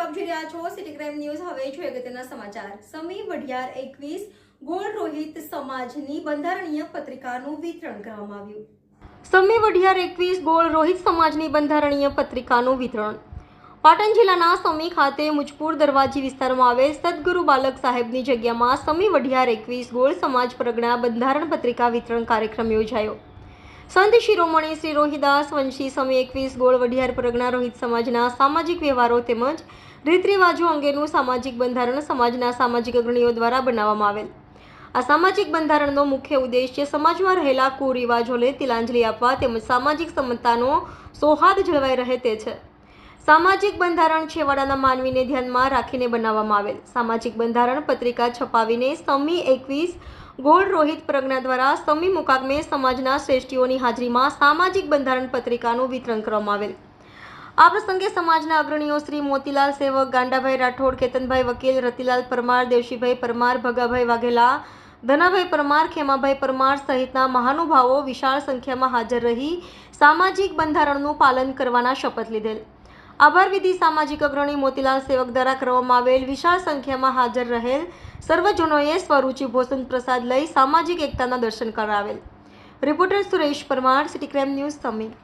આપ જોઈ રહ્યા છો સિટી ક્રાઇમ ન્યૂઝ. હવે જોઈએ અગત્યના સમાચાર. સમી વઢિયાર 21 ગોળ રોહિત સમાજની બંધારણીય પત્રિકાનું વિતરણ કરવામાં આવ્યું. સમી વઢિયાર 21 ગોળ રોહિત સમાજની બંધારણીય પત્રિકાનું વિતરણ પાટણ જિલ્લાના સમી ખાતે મુજપુર દરવાજી વિસ્તારમાં આવેલ સદગુરુ બાલક સાહેબની જગ્યામાં સમી વઢિયાર 21 ગોળ સમાજ પરગણા બંધારણ પત્રિકા વિતરણ કાર્યક્રમ યોજાયો. સંત શિરોમણી શ્રી રોહિદાસ વંશી સમી 21 ગોળ વઢિયાર પરગણા રોહિત સમાજના સામાજિક વ્યવહારો તેમજ રીત રિવાજો અંગેનું સામાજિક બંધારણ સમાજના સામાજિક અગ્રણીઓ દ્વારા બનાવવામાં આવેલ. આ સામાજિક બંધારણનો મુખ્ય ઉદ્દેશ્ય સમાજમાં રહેલા કુરિવાજોને તિલાંજલિ આપવા તેમજ સામાજિક સમતાનો સૌહાર્દ જળવાઈ રહે તે છે. સામાજિક બંધારણ છેવાડાના માનવીને ધ્યાનમાં રાખીને બનાવવામાં આવેલ. સામાજિક બંધારણ પત્રિકા છપાવીને સમી 21 ગોળ રોહિત પરગણા દ્વારા સમી મુકામે સમાજના શ્રેષ્ઠીઓની હાજરીમાં સામાજિક બંધારણ પત્રિકાનું વિતરણ કરવામાં આવેલ. આ પ્રસંગે સમાજના અગ્રણીઓ શ્રી મોતીલાલ સેવક, ગાંડાભાઈ રાઠોડ, કેતનભાઈ વકીલ, રતિલાલ પરમાર, દેવશીભાઈ પરમાર, ભગાભાઈ વાઘેલા, ધનાભાઈ પરમાર, ખેમાભાઈ પરમાર સહિતના મહાનુભાવો વિશાળ સંખ્યામાં હાજર રહી સામાજિક બંધારણનું પાલન કરવાના શપથ લીધેલ. આભાર વિધિ સામાજિક અગ્રણી મોતીલાલ સેવક દ્વારા કરવામાં આવેલ. વિશાળ સંખ્યામાં હાજર રહેલ સર્વજનોએ સ્વરૂચિ ભોજન પ્રસાદ લઈ સામાજિક એકતાના દર્શન કરાવેલ. Reporter Suresh Parmar, city crime news, સમી.